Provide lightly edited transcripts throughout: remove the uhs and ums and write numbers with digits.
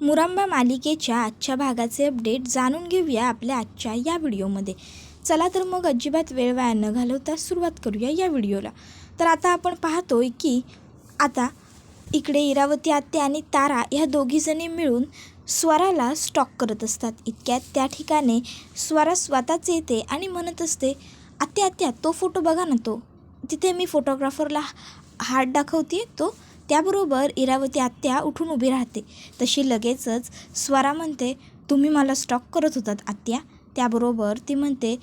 मुरांबा मालिकेच्या आजच्या भागाचे अपडेट जाणून घेऊया आपल्या आजच्या या व्हिडिओमध्ये. चला तर मग अजिबात वेळ वाया न घालवता सुरुवात करूया या व्हिडिओला. तर आता आपण पाहतोय की आता इकडे इरावती आत्या आणि तारा ह्या दोघीजणी मिळून स्वराला स्टॉक करत असतात. इतक्यात त्या ठिकाणी स्वरा स्वतःच येते आणि म्हणत असते, आत्या आत्या तो फोटो बघा ना, तो तिथे मी फोटोग्राफरला हात दाखवते तो. त्याबरोबर इरावती आत्या उठून उभी राहते. तशी लगेचच स्वरा म्हणते, तुम्ही मला स्टॉक करत होतात आत्या. त्याबरोबर ती म्हणते,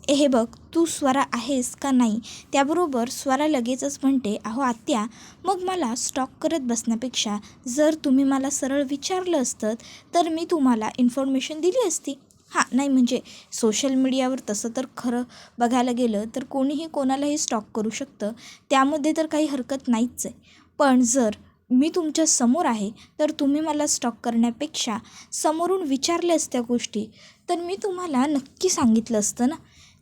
हे बघ तू स्वरा आहेस का नाही. त्याबरोबर स्वरा लगेचच म्हणते, अहो आत्या, मग मला स्टॉक करत बसण्यापेक्षा जर तुम्ही मला सरळ विचारलं असतं तर मी तुम्हाला इन्फॉर्मेशन दिली असती. नाही म्हणजे सोशल मीडियावर तसं तर खरं बघायला गेलं तर कोणीही कोणालाही स्टॉक करू शकतं, त्यामध्ये तर काही हरकत नाहीच आहे. पण जर मी तुमच्या समोर आहे तर तुम्ही मला स्टॉक करण्यापेक्षा समोरून विचारल्या असत्या गोष्टी तर मी तुम्हाला नक्की सांगितलं असतं ना.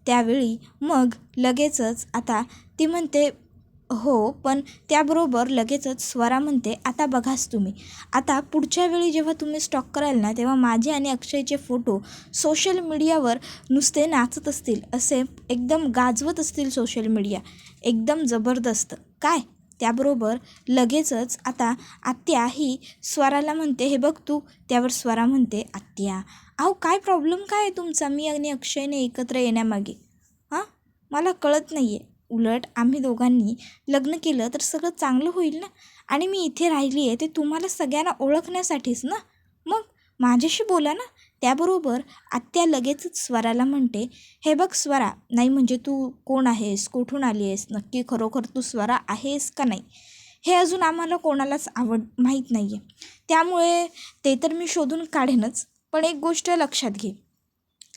त्यावेळी मग लगेचच आता ती म्हणते, हो, पण त्याबरोबर लगेचच स्वरा म्हणते, आता बघाच तुम्ही, आता पुढच्या वेळी जेव्हा तुम्ही स्टॉक कराल ना तेव्हा माझे आणि अक्षयचे फोटो सोशल मीडियावर नुसते नाचत असतील, असे एकदम गाजवत असतील सोशल मीडिया, एकदम जबरदस्त काय. त्याबरोबर लगेचच आता आत्या ही स्वराला म्हणते, हे बघ तू. त्यावर स्वरा म्हणते, आत्या अहो काय प्रॉब्लेम काय आहे तुमचा मी आणि अक्षयने एकत्र येण्यामागे. मला कळत नाही आहे. उलट आम्ही दोघांनी लग्न केलं तर सगळं चांगलं होईल ना. आणि मी इथे राहिली आहे ते तुम्हाला सगळ्यांना ओळखण्यासाठीच ना. मग माझ्याशी बोला ना. त्याबरोबर आत्या लगेचच स्वराला म्हणते, हे बघ स्वरा, नाही म्हणजे तू कोण आहेस, कुठून आली आहेस, नक्की खरोखर तू स्वरा आहेस का नाही हे अजून आम्हाला कोणालाच माहीत नाही आहे. त्यामुळे ते तर मी शोधून काढेनच. पण एक गोष्ट लक्षात घे,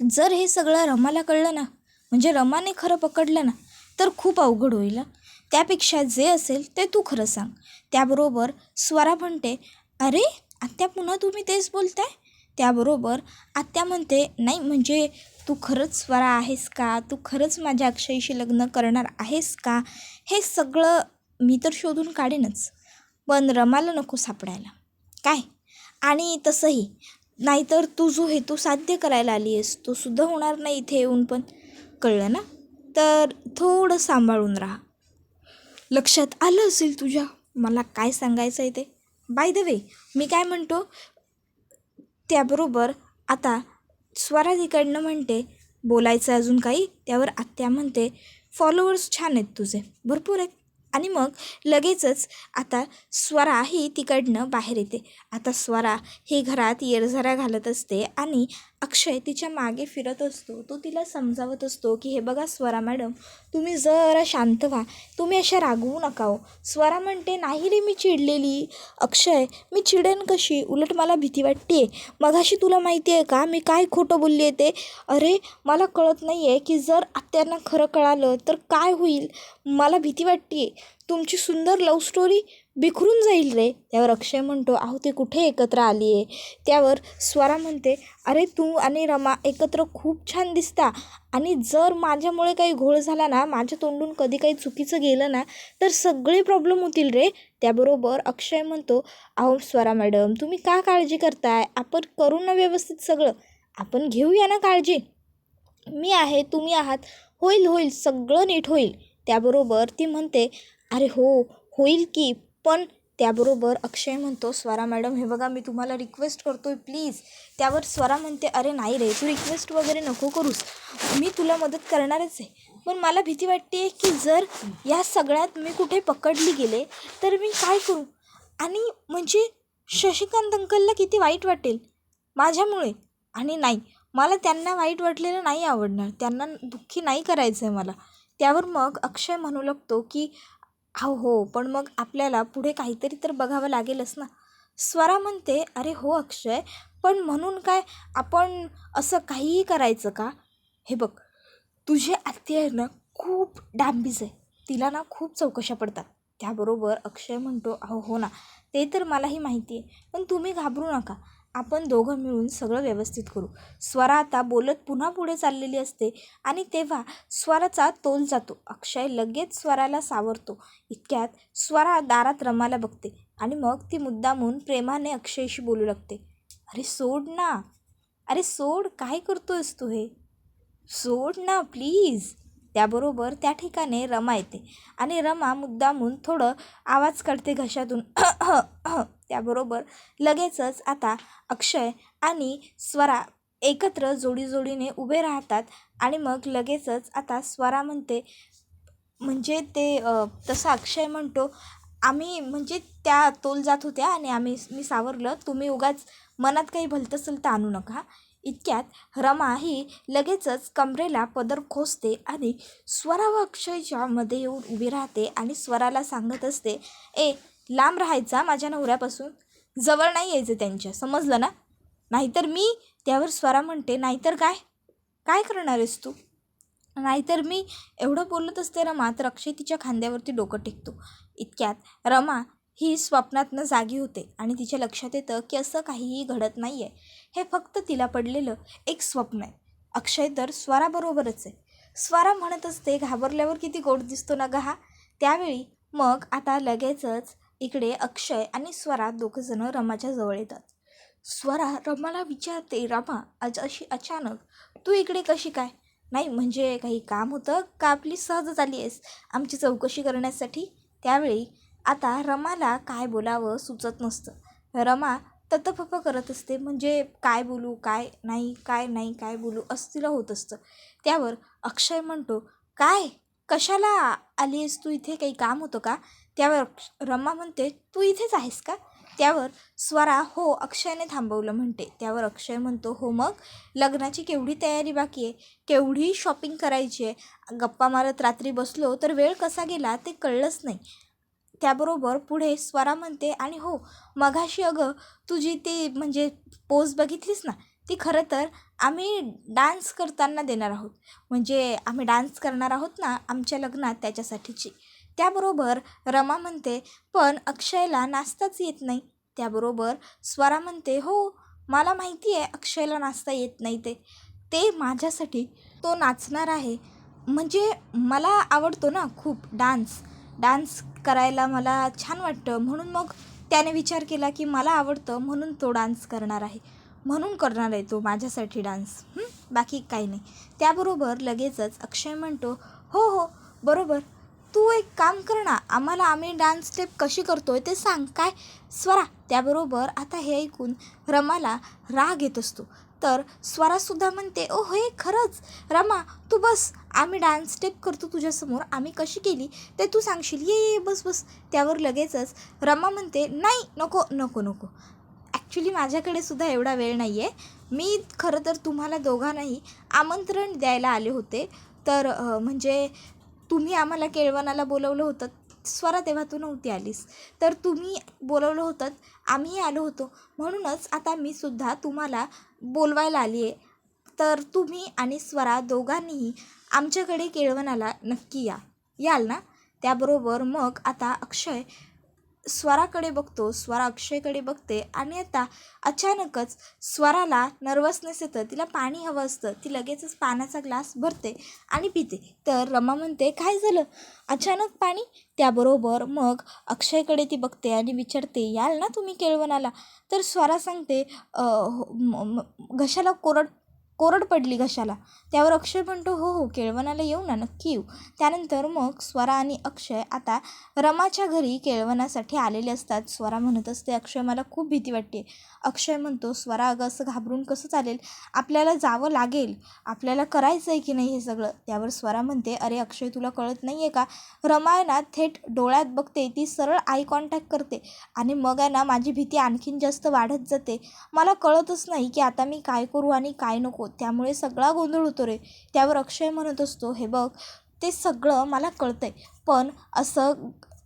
जर हे सगळं रमाला कळलं ना, म्हणजे रमाने खरं पकडलं ना, तर खूप अवघड होईल. त्यापेक्षा जे असेल ते तू खरं सांग. त्याबरोबर स्वरा म्हणते, अरे आत्या पुन्हा तुम्ही तेच बोलताय. त्याबरोबर आत्या म्हणते, नाही म्हणजे तू खरंच स्वरा आहेस का, तू खरंच माझ्या अक्षयशी लग्न करणार आहेस का, हे सगळं मी तर शोधून काढेनच, पण रमाला नको सापडायला काय. आणि तसंही नाहीतर तू जो हेतू साध्य करायला आली आहेस तो सुद्धा होणार नाही इथे येऊन पण, कळलं ना. तर थोडं सांभाळून राहा. लक्षात आलं असेल तुझ्या मला काय सांगायचं आहे ते. बाय द वे मी काय म्हणतो. त्याबरोबर आता स्वरा तिकडनं म्हणते, बोलायचं अजून काही. त्यावर आत्या म्हणते, फॉलोअर्स छान आहेत तुझे, भरपूर आहेत. आणि मग लगेचच आता स्वरा ही तिकडनं बाहेर येते. आता स्वरा ही घरात येरझाऱ्या घालत असते आणि अक्षय तिच्या मागे फिरत असतो. तो तिला समजावत असतो की हे बघा स्वरा मॅडम, तुम्ही जरा शांत व्हा, तुम्ही अशा रागवू नका हो. स्वरा म्हणते, नाही रे मी चिडलेली. अक्षय मी चिडेन कशी, उलट मला भीती वाटते. मगाशी तुला माहिती आहे का मी काय खोटं बोलली आहे ते. अरे मला कळत नाही आहे की जर आत्यांना खरं कळालं तर काय होईल. मला भीती वाटते, तुमची सुंदर लव्ह स्टोरी बिखरून जाईल रे. त्यावर अक्षय म्हणतो, अहो ते कुठे एकत्र आली आहे. त्यावर स्वरा म्हणते, अरे तू आणि रमा एकत्र खूप छान दिसता आणि जर माझ्यामुळे काही घोळ झाला ना, माझ्या तोंडून कधी काही चुकीचं गेलं ना तर सगळे प्रॉब्लेम होतील रे. त्याबरोबर अक्षय म्हणतो, अहो स्वरा मॅडम तुम्ही का काळजी करताय, आपण करू ना व्यवस्थित सगळं, आपण घेऊया ना काळजी. मी आहे, तुम्ही आहात, होईल होईल सगळं नीट होईल. त्याबरोबर ती म्हणते, अरे हो होईल की. पण त्याबरोबर अक्षय म्हणतो, स्वरा मॅडम हे बघा मी तुम्हाला रिक्वेस्ट करतोय प्लीज. त्यावर स्वरा म्हणते, अरे नाही रे तू रिक्वेस्ट वगैरे नको करूस, मी तुला मदत करणारच आहे. पण मला भीती वाटते की जर या सगळ्यात मी कुठे पकडली गेले तर मी काय करू. आणि म्हणजे शशिकांत अंकलला किती वाईट वाटेल माझ्यामुळे. आणि नाही, मला त्यांना वाईट वाटलेलं नाही आवडणार, त्यांना दुःखी नाही करायचं आहे मला. त्यावर मग अक्षय म्हणू लागतो की हो पण मग आपल्याला पुढे काहीतरी तर बघावं लागेलच ना. स्वरा म्हणते, अरे हो अक्षय, पण म्हणून काय आपण असं काहीही करायचं का. हे बघ तुझी आत्या आहे ना खूप डांबीज आहे, तिला ना खूप चौकशा पडतात. त्याबरोबर अक्षय म्हणतो, हो ना ते तर मलाही माहिती आहे, पण तुम्ही घाबरू नका, आपण दोघं मिळून सगळं व्यवस्थित करू. स्वरा आता बोलत पुन्हा पुढे चाललेली असते आणि तेव्हा स्वराचा तोल जातो. अक्षय लगेच स्वराला सावरतो. इतक्यात स्वरा दारात रमाला बघते आणि मग ती मुद्दामून प्रेमाने अक्षयशी बोलू लागते, अरे सोड ना, अरे सोड, काय करतोयस तू हे, सोड ना प्लीज. त्याबरोबर त्या ठिकाणी रमा येते आणि रमा मुद्दामून थोडं आवाज काढते घशातून. त्याबरोबर लगेचच आता अक्षय आणि स्वरा एकत्र जोडीजोडीने उभे राहतात आणि मग लगेचच आता स्वरा म्हणते, म्हणजे ते तसं अक्षय म्हणतो, आम्ही म्हणजे त्या तोल जात होत्या आणि मी सावरलं, तुम्ही उगाच मनात काही भलतंसलतं आणू नका. इतक्यात रमा ही लगेचच कमरेला पदर खोचते आणि स्वरा व अक्षयच्या मध्ये येऊन उभी राहते आणि स्वराला सांगत असते, ए लांब राहायचा माझ्या नवऱ्यापासून, जवळ नाही यायचं त्यांच्या, समजलं ना, नाहीतर मी. त्यावर स्वरा म्हणते, नाहीतर काय, काय करणार आहेस तू, नाहीतर मी. एवढं बोलत असते रमा तर अक्षय तिच्या खांद्यावरती डोकं टेकतो. इतक्यात रमा ही स्वप्नातनं जागी होते आणि तिच्या लक्षात येतं की असं काहीही घडत नाही आहे, हे फक्त तिला पडलेलं एक स्वप्न आहे. अक्षय तर स्वराबरोबरच आहे. स्वरा म्हणत असते, घाबरल्यावर किती गोड दिसतो ना ग हा. त्यावेळी मग आता लगेचच इकडे अक्षय आणि स्वरा दोघंजणं रमाच्या जवळ येतात. स्वरा रमाला विचारते, रमा आज अशी अचानक तू इकडे कशी काय, नाही म्हणजे काही काम होतं का आपली सहजच आली आहेस आमची चौकशी करण्यासाठी. त्यावेळी आता रमाला काय बोलावं सुचत नसतं. रमा ततफप करत असते, म्हणजे काय बोलू, काय नाही, काय नाही, काय बोलू असं तिला होत असतं. त्यावर अक्षय म्हणतो, काय, कशाला आली आहेस तू इथे, काही काम होतं का. त्यावर रमा म्हणते, तू इथेच आहेस का. त्यावर स्वरा हो अक्षयने थांबवलं म्हणते. त्यावर अक्षय म्हणतो, हो मग लग्नाची केवढी तयारी बाकी आहे, केवढी शॉपिंग करायची आहे, गप्पा मारत रात्री बसलो तर वेळ कसा गेला ते कळलंच नाही. त्याबरोबर पुढे स्वरा म्हणते, आणि हो मघाशी अगं तुझी ती म्हणजे पोज बघितलीस ना, ती खरं तर आम्ही डान्स करताना देणार आहोत, म्हणजे आम्ही डान्स करणार आहोत ना आमच्या लग्नात त्याच्यासाठीची. त्याबरोबर रमा म्हणते, पण अक्षयला नाचताच येत नाही. त्याबरोबर स्वरा म्हणते, हो मला माहिती आहे अक्षयला नाचता येत नाही, ते माझ्यासाठी तो नाचणार आहे, म्हणजे मला आवडतो ना खूप डान्स करायला मला छान वाटतं, म्हणून मग त्याने विचार केला की मला आवडतं म्हणून तो डान्स करणार आहे, म्हणून करणार आहे तो माझ्यासाठी डान्स, बाकी काही नाही. त्याबरोबर लगेचच अक्षय म्हणतो, हो हो बरोबर, तू एक काम कर ना, आम्ही डान्स स्टेप कशी करतोय ते सांग काय स्वरा. त्याबरोबर आता हे ऐकून रमाला राग येत असतो. तर स्वरासुद्धा म्हणते, ओ हे खरंच रमा, तू बस, आम्ही डान्स स्टेप करतो तुझ्यासमोर, आम्ही कशी केली ते तू सांगशील, ये बस बस. त्यावर लगेचच रमा म्हणते, नाही नको नको नको, ॲक्च्युली माझ्याकडे सुद्धा एवढा वेळ नाही आहे, मी खरं तर तुम्हाला दोघांनाही आमंत्रण द्यायला आले होते, तर म्हणजे तुम्ही आम्हाला केळवणाला बोलवलं होतं. स्वरा तेव्हा तू नव्हती आलीस, तर तुम्ही बोलवलं होतं, आम्हीही आलो होतो, म्हणूनच आता मी सुद्धा तुम्हाला बोलवायला आली आहे, तर तुम्ही आणि स्वरा दोघांनीही आमच्याकडे केळवणाला नक्की याल ना. त्याबरोबर मग आता अक्षय स्वराकडे बघतो, स्वरा अक्षयकडे बघते आणि आता अचानकच स्वराला नर्वसनेस येतं, तिला पाणी हवं असतं, ती लगेचच पाण्याचा ग्लास भरते आणि पिते. तर रमा म्हणते, काय झालं अचानक पाणी. त्याबरोबर मग अक्षयकडे ती बघते आणि विचारते, याल ना तुम्ही केळवणाला. तर स्वरा सांगते, घशाला कोरड पडली घशाला. त्यावर अक्षय म्हणतो, हो हो केळवणाला येऊ ना, नक्की येऊ. त्यानंतर मग स्वरा आणि अक्षय आता रमाच्या घरी केळवणासाठी आलेले असतात. स्वरा म्हणत असते, अक्षय मला खूप भीती वाटते. अक्षय म्हणतो, स्वरा अगं असं घाबरून कसं चालेल, आपल्याला जावं लागेल, आपल्याला करायचं आहे की नाही हे सगळं. त्यावर स्वरा म्हणते, अरे अक्षय तुला कळत नाही आहे का, रमा आहे ना थेट डोळ्यात बघते, ती सरळ आय कॉन्टॅक्ट करते आणि मग आहे ना माझी भीती आणखीन जास्त वाढत जाते, मला कळतच नाही की आता मी काय करू आणि काय नको, त्यामुळे सगळा गोंधळ होतो रे. त्यावर अक्षय म्हणत असतो, हे बघ ते सगळं मला कळतंय, पण असं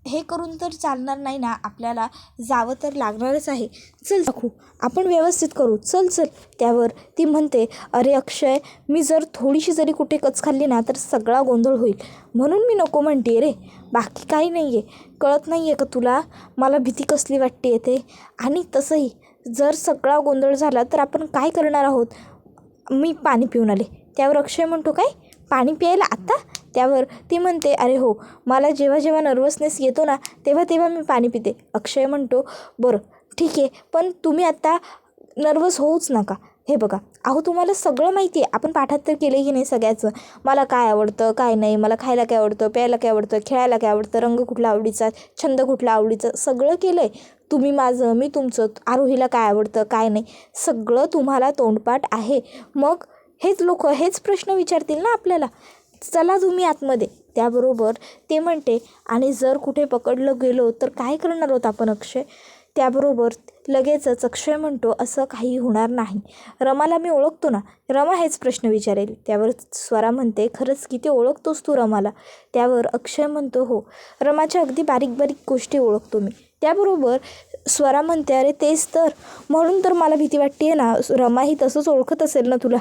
हे करून तर चालणार नाही ना, आपल्याला जावं तर लागणारच आहे, चल दाखवू, आपण व्यवस्थित करू, चल चल. त्यावर ती म्हणते, अरे अक्षय मी जर थोडीशी जरी कुठे कच खाल्ली ना तर सगळा गोंधळ होईल, म्हणून मी नको म्हणते रे, बाकी काही नाही आहे. कळत नाही आहे का तुला मला भीती कसली वाटते ते, आणि तसंही जर सगळा गोंधळ झाला तर आपण काय करणार आहोत. मी पाणी पिऊन आले. त्यावर अक्षय म्हणतो, काय पाणी प्यायला आत्ता. त्यावर ती म्हणते, अरे हो मला जेव्हा जेव्हा नर्वसनेस येतो ना तेव्हा तेव्हा मी पाणी पिते. अक्षय म्हणतो, बरं ठीक आहे, पण तुम्ही आत्ता नर्वस होऊच नका. हे बघा, अहो तुम्हाला सगळं माहिती आहे, आपण पाठात तर केलं की नाही सगळ्याचं. मला काय आवडतं, काय नाही, मला खायला काय आवडतं, प्यायला काय आवडतं, खेळायला काय आवडतं, रंग कुठला आवडीचा, छंद कुठला आवडीचं, सगळं केलं आहे. तुम्ही माझं, मी तुमचं, आरोहीला काय आवडतं, काय नाही, सगळं तुम्हाला तोंडपाठ आहे. मग हेच लोक हेच प्रश्न विचारतील ना आपल्याला. चला तुम्ही आतमध्ये. त्याबरोबर ते म्हणते, आणि जर कुठे पकडलं गेलो तर काय करणार आहोत आपण अक्षय? त्याबरोबर लगेचच अक्षय म्हणतो, असं काही होणार नाही. रमाला मी ओळखतो ना. रमा हेच प्रश्न विचारेल. त्यावर स्वरा म्हणते, खरंच किती ओळखतोस तू रमाला? त्यावर अक्षय म्हणतो, हो, रमाच्या अगदी बारीक बारीक गोष्टी ओळखतो मी. त्याबरोबर स्वरा म्हणते, अरे तेच तर, म्हणून तर मला भीती वाटते ना. रमाही तसंच ओळखत असेल ना तुला.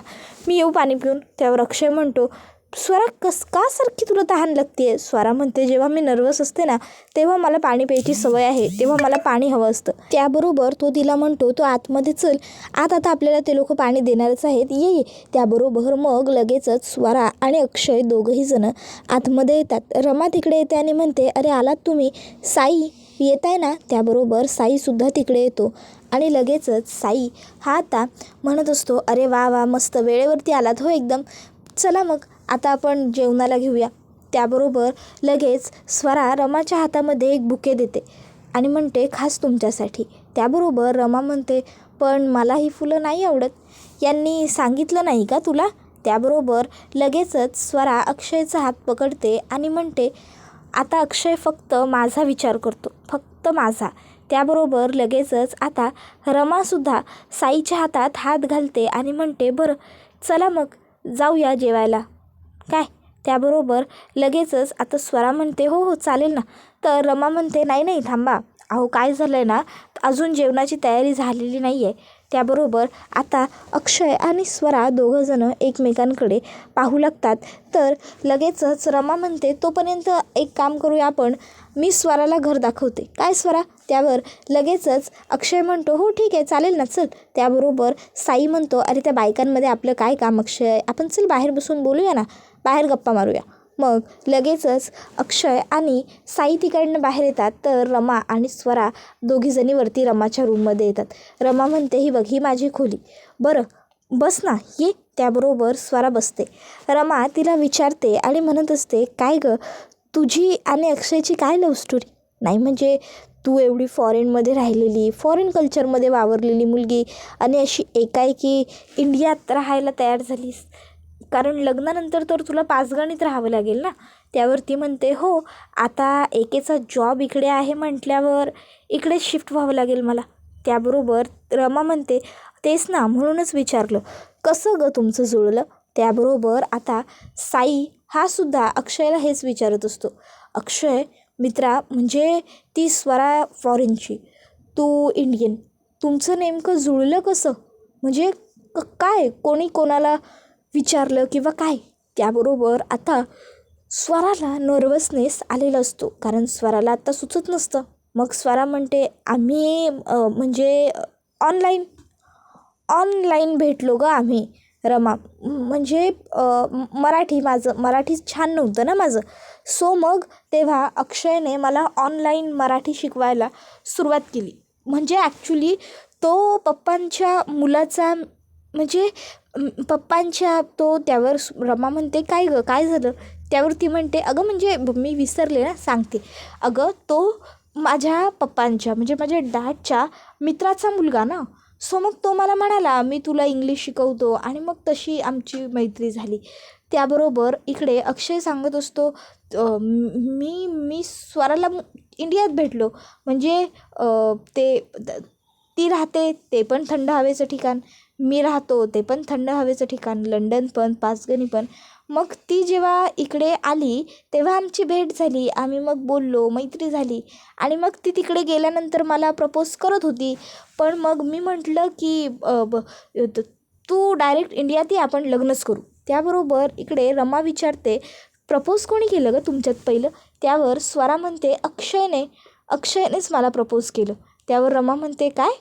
मी येऊ पाणी पिऊन? त्यावर अक्षय म्हणतो, स्वरा का सारखी तुला तहान लागते? स्वरा म्हणते, जेव्हा मी नर्वस असते ना तेव्हा मला पाणी प्यायची सवय आहे, तेव्हा मला पाणी हवं असतं. त्याबरोबर तो तिला म्हणतो, तो आतमध्ये चल, आता आपल्याला ते लोक पाणी देणारच आहेत, ये. त्याबरोबर मग लगेचच स्वरा आणि अक्षय दोघंही जण आतमध्ये येतात. रमा तिकडे येते आणि म्हणते, अरे आलात तुम्ही, साई येत आहे ना? त्याबरोबर साईसुद्धा तिकडे येतो आणि लगेचच साई हा आता म्हणत असतो, अरे वा वा, मस्त वेळेवरती आलात हो एकदम. चला मग आता आपण जेवणाला घेऊया. त्याबरोबर लगेच स्वरा रमाच्या हातामध्ये एक बुके देते आणि म्हणते, खास तुमच्यासाठी. त्याबरोबर रमा म्हणते, पण मला ही फुलं नाही आवडत, यांनी सांगितलं नाही का तुला? त्याबरोबर लगेचच स्वरा अक्षयचा हात पकडते आणि म्हणते, आता अक्षय फक्त माझा विचार करतो, फक्त माझा. त्याबरोबर लगेचच आता रमासुद्धा साईच्या हातात हात घालते आणि म्हणते, बरं चला मग जाऊया जेवायला काय? त्याबरोबर लगेचच आता स्वरा म्हणते, हो हो चालेल ना. तर रमा म्हणते, नाही नाही थांबा, अहो काय झालं आहे ना, अजून जेवणाची तयारी झालेली नाही आहे. त्याबरोबर आता अक्षय आणि स्वरा दोघंजणं एकमेकांकडे पाहू लागतात. तर लगेचच रमा म्हणते, तोपर्यंत एक काम करूया आपण, मी स्वराला घर दाखवते. काय स्वरा? त्यावर लगेचच अक्षय म्हणतो, हो ठीक आहे चालेल ना, चल. त्याबरोबर साई म्हणतो, अरे त्या बायकांमध्ये आपलं काय काम अक्षय, आपण चल बाहेर बसून बोलूया ना, बाहेर गप्पा मारूया. मग लगेचच अक्षय आणि साई तिकडनं बाहेर येतात. तर रमा आणि स्वरा दोघीजणी वरती रमाच्या रूममध्ये येतात. रमा म्हणते, ही बघ, ही माझी खोली, बरं बस ना, ये. त्याबरोबर स्वरा बसते. रमा तिला विचारते आणि म्हणत असते, काय गं, तुझी आणि अक्षयची काय लव्ह स्टोरी? नाही म्हणजे तू एवढी फॉरेनमध्ये राहिलेली, फॉरेन कल्चरमध्ये वावरलेली मुलगी आणि अशी एकाएकी इंडियात राहायला तयार झालीस, कारण लग्नानंतर तर तुला पाचगणीत राहावं लागेल ना. त्यावर ती म्हणते, हो, आता एकेचा जॉब इकडे आहे म्हटल्यावर इकडे शिफ्ट व्हावं लागेल मला. त्याबरोबर रमा म्हणते, तेच ना, म्हणूनच विचारलं, कसं गं तुमचं जुळलं? त्याबरोबर आता साई हा सुद्धा अक्षयला हेच विचारत असतो, अक्षय मित्रा, म्हणजे ती स्वरा फॉरेनची, तू इंडियन, तुमचं नेमकं जुळलं कसं? म्हणजे काय, कोणी कोणाला विचारलं किंवा काय? त्याबरोबर आता स्वराला नर्वसनेस आलेला असतो, कारण स्वराला आत्ता सुचत नसतं. मग स्वरा म्हणते, आम्ही म्हणजे ऑनलाईन भेटलो गं आम्ही. रमा म्हणजे मराठी छान नव्हतं ना माझं, सो मग तेव्हा अक्षयने मला ऑनलाईन मराठी शिकवायला सुरुवात केली. म्हणजे ॲक्च्युली तो पप्पांच्या मुलाचा, म्हणजे पप्पांच्या तो. त्यावर रमा म्हणते, काय गं, काय झालं? त्यावर ती म्हणते, अगं म्हणजे मी विसरले ना, सांगते, अगं तो माझ्या पप्पांच्या म्हणजे माझ्या डॅडच्या मित्राचा मुलगा ना. सो मग तो मला म्हणाला, मी तुला इंग्लिश शिकवतो, आणि मग तशी आमची मैत्री झाली. त्याबरोबर इकडे अक्षय सांगत असतो, मी स्वराला इंडियात भेटलो, म्हणजे ती राहते ते पण थंड हवेचं ठिकाण, मी राहतो ते पण थंड हवेचं ठिकाण, लंडन पण, पाचगणी पण. मग ती जेव्हा इकडे आली तेव्हा आमची भेट झाली, आम्ही मग बोललो, मैत्री झाली, आणि मग ती तिकडे गेल्यानंतर मला प्रपोज करत होती. पण मग मी म्हटलं की तू डायरेक्ट इंडियात ये, आपण लग्नच करू. त्याबरोबर इकडे रमा विचारते, प्रपोज कोणी केलं गं तुमच्यात पहिलं? त्यावर स्वरा म्हणते, अक्षयनेच मला प्रपोज केलं. त्यावर रमा म्हणते, काय,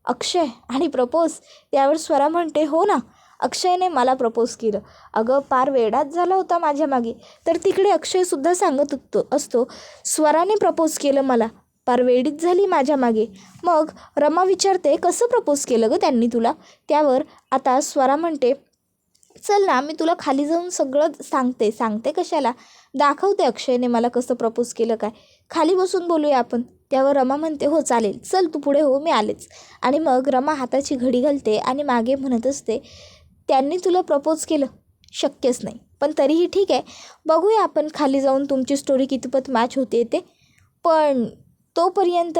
अक्षय आणि प्रपोज? त्यावर स्वरा म्हणते, हो ना, अक्षयने मला प्रपोज केलं. अगं पार वेडाच झाला होता माझ्या मागे. तर तिकडे अक्षयसुद्धा सांगत असतो, स्वराने प्रपोज केलं मला. पार वेडीच झाली माझ्या मागे. मग रमा विचारते, कसं प्रपोज केलं गं त्यांनी तुला? त्यावर आता स्वरा म्हणते, चल ना मी तुला खाली जाऊन सगळं सांगते कशाला, दाखवते अक्षयने मला कसं प्रपोज केलं काय, खाली बसून बोलूया आपण. त्यावर रमा म्हणते, हो चालेल, चल तू पुढे हो, मी आलेच. आणि मग रमा हाताची घडी घालते आणि मागे म्हणत असते, त्यांनी तुला प्रपोज केलं? शक्यच नाही, पण तरीही ठीक आहे, बघूया आपण खाली जाऊन तुमची स्टोरी कितपत मॅच होते ते. पण तोपर्यंत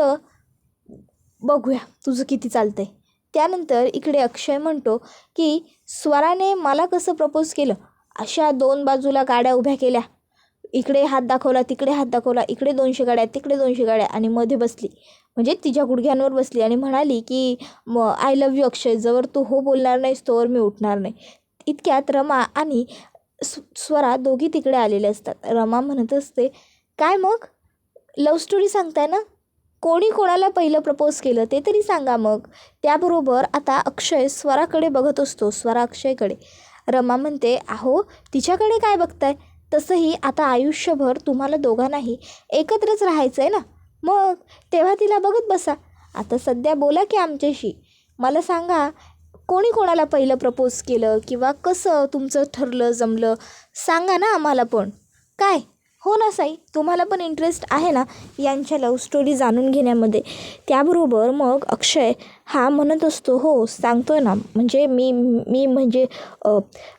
बघूया तुझं किती चालतं आहे. त्यानंतर इकडे अक्षय म्हणतो की स्वराने मला कसं प्रपोज केलं, अशा 2 बाजूला गाड्या उभ्या केल्या, इकडे हात दाखवला तिकडे हात दाखवला, इकडे 200 गाड्या तिकडे 200 गाड्या, आणि मध्ये बसली, म्हणजे तिच्या गुडघ्यांवर बसली आणि म्हणाली की आय लव्ह यू अक्षय, जवळ तू हो बोलणार नाहीस तोवर मी उठणार नाही. इतक्यात रमा आणि स्वरा दोघी तिकडे आलेले असतात. रमा म्हणत असते, काय मग लव्ह स्टोरी सांगताय ना, कोणी कोणाला पहिलं प्रपोज केलं ते तरी सांगा मग. त्याबरोबर आता अक्षय स्वराकडे बघत असतो, स्वरा अक्षयकडे. रमा म्हणते, अहो तिच्याकडे काय बघताय, तसंही आता आयुष्यभर तुम्हाला दोघांनाही एकत्रच राहायचं आहे ना, मग तेव्हा तिला बघत बसा. आता सध्या बोला की आमच्याशी, मला सांगा कोणी कोणाला पहिलं प्रपोज केलं किंवा कसं तुमचं ठरलं जमलं, सांगा ना आम्हाला पण. काय हो ना साई, तुम्हाला पण इंटरेस्ट आहे ना यांच्या लव्ह स्टोरी जाणून घेण्यामध्ये. त्याबरोबर मग अक्षय हा म्हणत असतो, हो सांगतो आहे ना, म्हणजे मी म्हणजे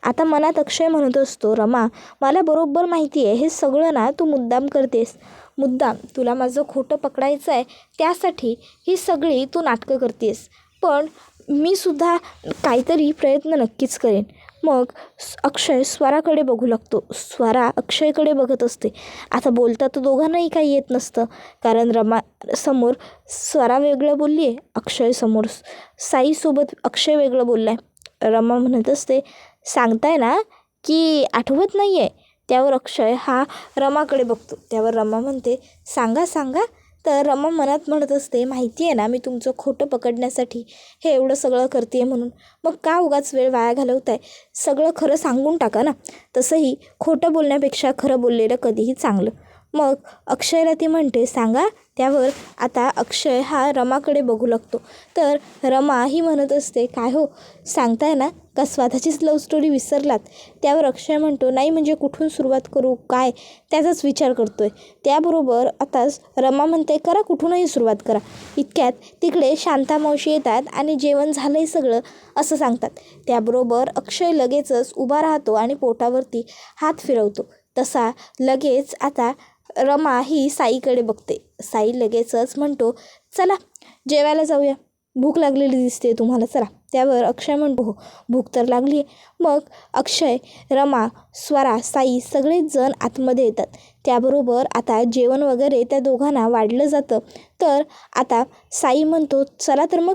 आता मनात अक्षय म्हणत असतो, रमा मला बरोबर माहिती आहे हे सगळं ना तू मुद्दाम करतेस, मुद्दाम तुला माझं खोटं पकडायचं आहे, त्यासाठी ही सगळी तू नाटकं करतेस. पण मी सुद्धा काहीतरी प्रयत्न नक्कीच करेन. मग अक्षय स्वराकडे बघू लागतो, स्वरा अक्षयकडे बघत असते. आता बोलता तर दोघांनाही काही येत नसतं, कारण रमा समोर स्वरा वेगळं बोलली आहे, अक्षय समोर साईसोबत अक्षय वेगळं बोलला आहे. रमा म्हणत असते, सांगताय ना की आठवत नाही आहे. त्यावर अक्षय हा रमाकडे बघतो. त्यावर रमा म्हणते, सांगा सांगा. तर रमा मनात म्हणत असते, माहिती आहे ना मी तुमचं खोटं पकडण्यासाठी हे एवढं सगळं करते म्हणून, मग का उगाच वेळ वाया घालवताय, सगळं खरं सांगून टाका ना, तसंही खोटं बोलण्यापेक्षा खरं बोललेलं कधीही चांगलं. मग अक्षयला ती म्हणते, सांगा. त्यावर आता अक्षय हा रमाकडे बघू लागतो. तर रमा ही म्हणत असते, काय हो सांगताय ना का स्वतःचीच लव्ह स्टोरी विसरलात. त्यावर अक्षय म्हणतो, नाही म्हणजे कुठून सुरुवात करू काय त्याचाच विचार करतोय. त्याबरोबर आताच रमा म्हणते, करा कुठूनही सुरुवात करा. इतक्यात तिकडे शांता मावशी येतात आणि जेवण झालंय सगळं असं सांगतात. त्याबरोबर अक्षय लगेचच उभा राहतो आणि पोटावरती हात फिरवतो. तसा लगेच आता रमा ही साईकडे बघते. साई लगेचच म्हणतो, चला जेवायला जाऊया, भूक लागलेली दिसते तुम्हाला, चला. त्यावर अक्षय म्हणतो, हो भूक तर लागली आहे. मग अक्षय, रमा, स्वरा, साई सगळेच जण आतमध्ये येतात. त्याबरोबर आता जेवण वगैरे त्या दोघांना वाढलं जातं. तर आता साई म्हणतो, चला तर मग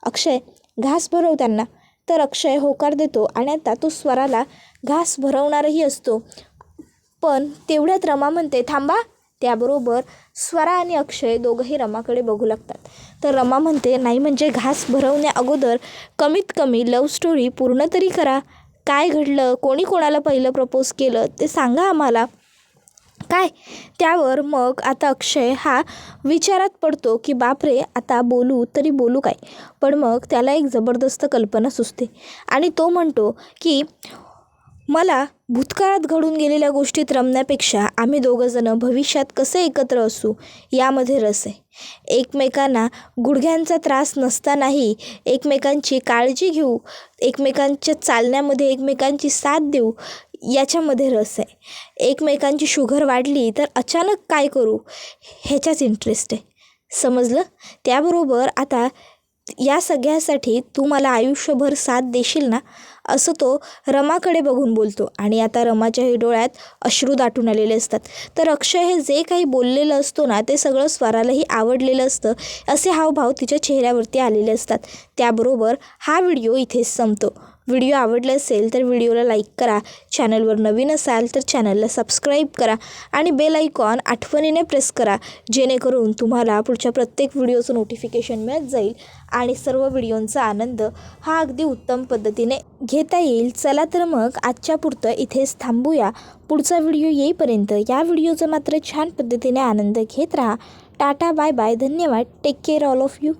अक्षय घास भरव त्यांना. तर अक्षय होकार देतो आणि आता तो स्वराला घास भरवणारही असतो. पण तेवढ्यात रमा म्हणते, थांबा. त्याबरोबर स्वरा आणि अक्षय दोघंही रमाकडे बघू लागतात. तर रमा म्हणते, नाही म्हणजे घास भरवण्या अगोदर कमीत कमी लव्ह स्टोरी पूर्ण तरी करा, काय घडलं, कोणी कोणाला पहिलं प्रपोज केलं ते सांगा आम्हाला काय. त्यावर मग आता अक्षय हा विचारात पडतो की बापरे, आता बोलू तरी बोलू काय. पण मग त्याला एक जबरदस्त कल्पना सुचते आणि तो म्हणतो की मला भूतकाळात घडून गेलेल्या गोष्टीत रमण्यापेक्षा आम्ही दोघंजणं भविष्यात कसे एकत्र असू यामध्ये रस आहे. एकमेकांना गुडघ्यांचा त्रास नसतानाही एकमेकांची काळजी घेऊ, एकमेकांच्या चालण्यामध्ये एकमेकांची साथ देऊ याच्यामध्ये रस आहे. एकमेकांची शुगर वाढली तर अचानक काय करू ह्याच्याच इंटरेस्ट आहे, समजलं. त्याबरोबर आता या सगळ्यासाठी तू मला आयुष्यभर साथ देशील ना, असं तो रमाकडे बघून बोलतो. आणि आता रमाच्याही डोळ्यात अश्रू दाटून आलेले असतात. तर अक्षय हे जे काही बोललेलं असतो ना ते सगळं स्वरालाही आवडलेलं असतं, असे हावभाव तिच्या चेहऱ्यावरती आलेले असतात. त्याबरोबर हा व्हिडिओ इथेच संपतो. व्हिडिओ आवडला असेल तर व्हिडिओला लाईक करा, चॅनलवर नवीन असाल तर चॅनलला सबस्क्राईब करा आणि बेल आयकॉन आठवणीने प्रेस करा, जेणेकरून तुम्हाला पुढच्या प्रत्येक व्हिडिओचं नोटिफिकेशन मिळत जाईल आणि सर्व व्हिडिओंचा आनंद हा अगदी उत्तम पद्धतीने घेता येईल. चला तर मग आजच्या पुरतं इथेच थांबूया. पुढचा व्हिडिओ येईपर्यंत या व्हिडिओचा मात्र छान पद्धतीने आनंद घेत राहा. टाटा बाय बाय, धन्यवाद, take care all of you.